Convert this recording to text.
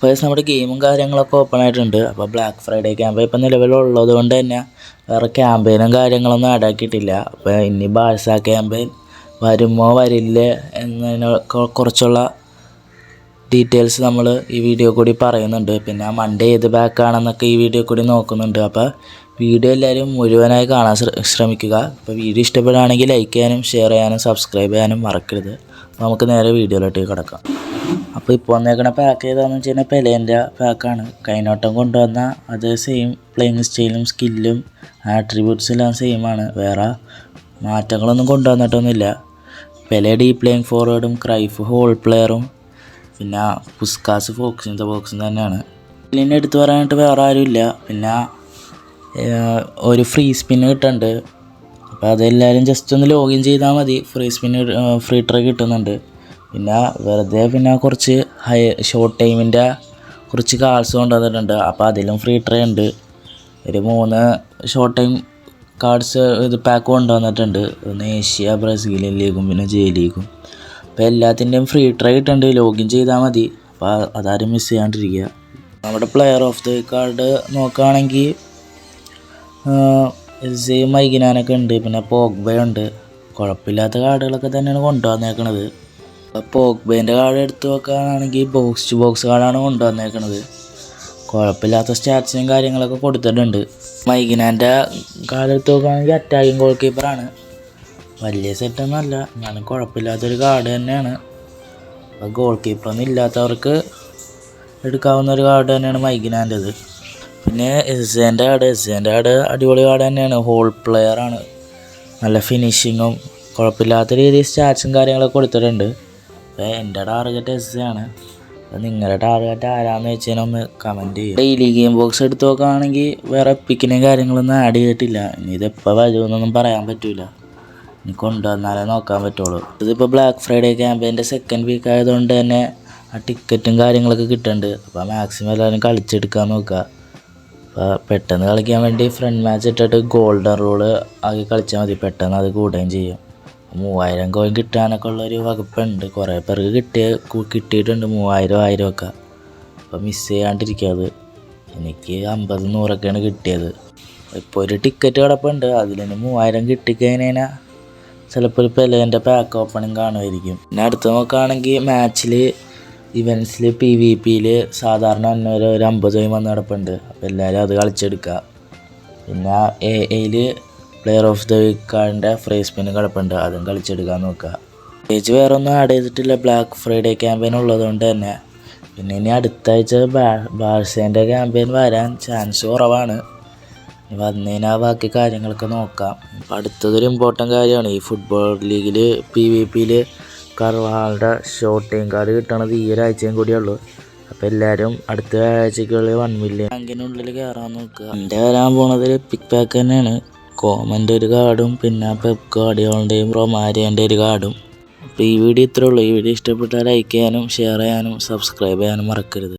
Purse നമ്മുടെ ഗെയിമും കാര്യങ്ങളൊക്കെ ഓപ്പൺ ആയിട്ടുണ്ട്. അപ്പോൾ ബ്ലാക്ക് ഫ്രൈഡേ ക്യാമ്പ് ഇപ്പം നിലവിലുള്ളത് കൊണ്ട് തന്നെ വേറെ ക്യാമ്പയിനും കാര്യങ്ങളൊന്നും ആഡ് ആക്കിയിട്ടില്ല. അപ്പോൾ ഇനി ബാഴ്സ ക്യാമ്പയിൻ വരുമോ വരില്ലേ എന്നതിനെ കുറിച്ചുള്ള ഡീറ്റെയിൽസ് നമ്മൾ ഈ വീഡിയോ കൂടി പറയുന്നുണ്ട്. പിന്നെ മൺഡേ ഏത് ബാക്കാണെന്നൊക്കെ ഈ വീഡിയോ കൂടി നോക്കുന്നുണ്ട്. അപ്പോൾ വീഡിയോ എല്ലാവരും മുഴുവനായി കാണാൻ ശ്രമിക്കുക. അപ്പോൾ വീഡിയോ ഇഷ്ടപ്പെടുകയാണെങ്കിൽ ലൈക്ക് ചെയ്യാനും ഷെയർ ചെയ്യാനും സബ്സ്ക്രൈബ് ചെയ്യാനും മറക്കരുത്. നമുക്ക് നേരെ വീഡിയോയിലോട്ട് കിടക്കാം. അപ്പോൾ ഇപ്പോൾ വന്നേക്കണ പാക്ക് ഏതാണെന്ന് വെച്ച് കഴിഞ്ഞാൽ പെലേൻ്റെ പാക്കാണ്. കൈനോട്ടം കൊണ്ടുവന്ന അത് സെയിം പ്ലേയിങ് സ്റ്റൈലും സ്കില്ലും ആട്രിബ്യൂട്ട്സ് എല്ലാം സെയിമാണ്. വേറെ മാറ്റങ്ങളൊന്നും കൊണ്ടുവന്നിട്ടൊന്നുമില്ല. പെലെ ഡീ പ്ലേയിങ് ഫോർവേഡും ക്രൈഫ് ഹോൾ പ്ലെയറും പിന്നെ പുസ്കാസ് ഫോക്സിൻ ദ ബോക്സും തന്നെയാണ്. ഇതിനെ എടുത്തു പറയാനായിട്ട് വേറെ ആരുമില്ല. പിന്നെ ഒരു ഫ്രീ സ്പിന്ന് കിട്ടുന്നുണ്ട്. അപ്പോൾ അതെല്ലാവരും ജസ്റ്റ് ഒന്ന് ലോഗിൻ ചെയ്താൽ മതി. ഫ്രീ ട്രൈ കിട്ടുന്നുണ്ട്. പിന്നെ വെറുതെ പിന്നെ കുറച്ച് ഷോർട്ട് ടൈമിൻ്റെ കുറച്ച് കാർഡ്സ് കൊണ്ടുവന്നിട്ടുണ്ട്. അപ്പോൾ അതിലും ഫ്രീ ട്രൈ ഉണ്ട്. ഒരു 3 ഷോർട്ട് ടൈം കാർഡ്സ് പാക്ക് കൊണ്ടുവന്നിട്ടുണ്ട്. ഒന്ന് ഏഷ്യ, ബ്രസീലിയൻ ലീഗും പിന്നെ ജെ ലീഗും. അപ്പോൾ എല്ലാത്തിൻ്റെയും ഫ്രീ ട്രൈ ഇട്ടുണ്ട്. ലോഗിൻ ചെയ്താൽ മതി. അപ്പോൾ അതാരും മിസ് ചെയ്യാണ്ടിരിക്കുക. നമ്മുടെ പ്ലെയർ ഓഫ് ദി കാർഡ് നോക്കുകയാണെങ്കിൽ മൈഗിനാനൊക്കെ ഉണ്ട്. പിന്നെ പോഗ്ബയുണ്ട്. കുഴപ്പമില്ലാത്ത കാർഡുകളൊക്കെ തന്നെയാണ് കൊണ്ടുവന്നേക്കണത്. അപ്പോൾ പോഗ്ബേൻ്റെ കാർഡ് എടുത്ത് നോക്കുകയാണെങ്കിൽ ബോക്സ് ടു ബോക്സ് കാർഡാണ് കൊണ്ടുവന്നേക്കണത്. കുഴപ്പമില്ലാത്ത സ്റ്റാറ്റ്സും കാര്യങ്ങളൊക്കെ കൊടുത്തിട്ടുണ്ട്. മൈഗിനാൻ്റെ കാർഡ് എടുത്ത് നോക്കുകയാണെങ്കിൽ അറ്റാക്കിംഗ് ഗോൾ കീപ്പറാണ്. വലിയ സെറ്റൊന്നുമല്ല, എന്നാലും കുഴപ്പമില്ലാത്തൊരു കാർഡ് തന്നെയാണ്. അപ്പോൾ ഗോൾ കീപ്പറൊന്നും ഇല്ലാത്തവർക്ക് എടുക്കാവുന്ന ഒരു കാർഡ് തന്നെയാണ് മൈഗിനാൻ്റെത്. പിന്നെ എസ്സേൻ്റെ കാർഡ് അടിപൊളി കാർഡ് തന്നെയാണ്. ഹോൾ പ്ലെയറാണ്. നല്ല ഫിനിഷിങ്ങും കുഴപ്പമില്ലാത്ത രീതിയിൽ സ്റ്റാറ്റ്സും കാര്യങ്ങളൊക്കെ കൊടുത്തിട്ടുണ്ട്. അപ്പോൾ എൻ്റെ ടാർഗറ്റ് എസ്സയാണ്. അപ്പോൾ നിങ്ങളുടെ ടാർഗറ്റ് ആരാന്ന് വെച്ച് കഴിഞ്ഞാൽ ഒന്ന് കമൻറ്റ് ചെയ്യും. ഡെയിലി ഗെയിം ബോക്സ് എടുത്ത് നോക്കുകയാണെങ്കിൽ വേറെ പിക്കിനെയും കാര്യങ്ങളൊന്നും ആഡ് ചെയ്തിട്ടില്ല. ഇനി ഇതെപ്പോൾ വരുമെന്നൊന്നും പറയാൻ പറ്റില്ല. ഇനി കൊണ്ടുവന്നാലേ നോക്കാൻ പറ്റുള്ളൂ. ഇതിപ്പോൾ ബ്ലാക്ക് ഫ്രൈഡേ ക്യാമ്പയിൻ്റെ സെക്കൻഡ് വീക്ക് ആയതുകൊണ്ട് തന്നെ ആ ടിക്കറ്റും കാര്യങ്ങളൊക്കെ കിട്ടുന്നുണ്ട്. അപ്പോൾ മാക്സിമം എല്ലാവരും കളിച്ചെടുക്കാൻ നോക്കുക. അപ്പോൾ പെട്ടെന്ന് കളിക്കാൻ വേണ്ടി ഫ്രണ്ട് മാച്ച് ഇട്ടിട്ട് ഗോൾഡൻ റൂള് ആക്കി കളിച്ചാൽ മതി. പെട്ടെന്ന് അത് കൂടുകയും ചെയ്യും. 3000 കോയിൻ കിട്ടാനൊക്കെ ഉള്ളൊരു വകുപ്പുണ്ട്. കുറേ പേർക്ക് കിട്ടിയിട്ടുണ്ട് 3000 1000 ഒക്കെ. അപ്പോൾ മിസ് ചെയ്യാണ്ടിരിക്കുക. അത് എനിക്ക് 50 100ഒക്കെയാണ് കിട്ടിയത്. ഇപ്പോൾ ഒരു ടിക്കറ്റ് കിടപ്പുണ്ട്. അതിൽ 3000 കിട്ടിക്കഴിഞ്ഞാൽ ചിലപ്പോൾ ഒരു പെലേൻ്റെ പാക്ക് ഓപ്പണിങ് കാണുമായിരിക്കും. പിന്നെ അടുത്ത് നോക്കുകയാണെങ്കിൽ മാച്ചിൽ ഇവൻസിൽ PvPയിൽ സാധാരണ ഒരു 50 കോയിൻ വന്ന് കിടപ്പുണ്ട്. അപ്പോൾ എല്ലാവരും അത് കളിച്ചെടുക്കുക. പിന്നെ AAയിൽ പ്ലെയർ ഓഫ് ദ വീക്കാറിൻ്റെ ഫ്രീ സ്പിന്ന് കിടപ്പുണ്ട്. അതും കളിച്ചെടുക്കാൻ നോക്കുക. പ്രത്യേകിച്ച് വേറെ ഒന്നും ആഡ് ചെയ്തിട്ടില്ല ബ്ലാക്ക് ഫ്രൈഡേ ക്യാമ്പയിൻ ഉള്ളതുകൊണ്ട് തന്നെ. പിന്നെ ഇനി അടുത്ത ആഴ്ച ബാഴ്സേൻ്റെ ക്യാമ്പയിൻ വരാൻ ചാൻസ് കുറവാണ്. വന്നതിനാൽ ബാക്കി കാര്യങ്ങളൊക്കെ നോക്കാം. ഇപ്പോൾ അടുത്തതൊരു ഇമ്പോർട്ടൻ്റ് കാര്യമാണ്. ഈ ഫുട്ബോൾ ലീഗിൽ PvPയിൽ കർവാളുടെ ഷോർട്ട് ടൈം കാർഡ് കിട്ടണത് ഈ ഒരാഴ്ചയും കൂടിയുള്ളൂ. അപ്പോൾ എല്ലാവരും അടുത്ത ആഴ്ചക്കുള്ളിൽ 1 മില്യൺ റാങ്കിനുള്ളിൽ കയറാൻ നോക്കുക. എൻ്റെ വരാൻ പോണത് പിക്ക് പാക്ക് തന്നെയാണ്. കോമൻ്റെ ഒരു കാർഡും പിന്നെ പെപ് ഗാർഡിയോളിൻ്റെയും റൊമാരിയോൻ്റെ ഒരു കാർഡും. അപ്പോൾ ഈ വീഡിയോ ഇത്രേ ഉള്ളൂ. ഈ വീഡിയോ ഇഷ്ടപ്പെട്ടാൽ ലൈക്ക് ചെയ്യാനും ഷെയർ ചെയ്യാനും സബ്സ്ക്രൈബ് ചെയ്യാനും മറക്കരുത്.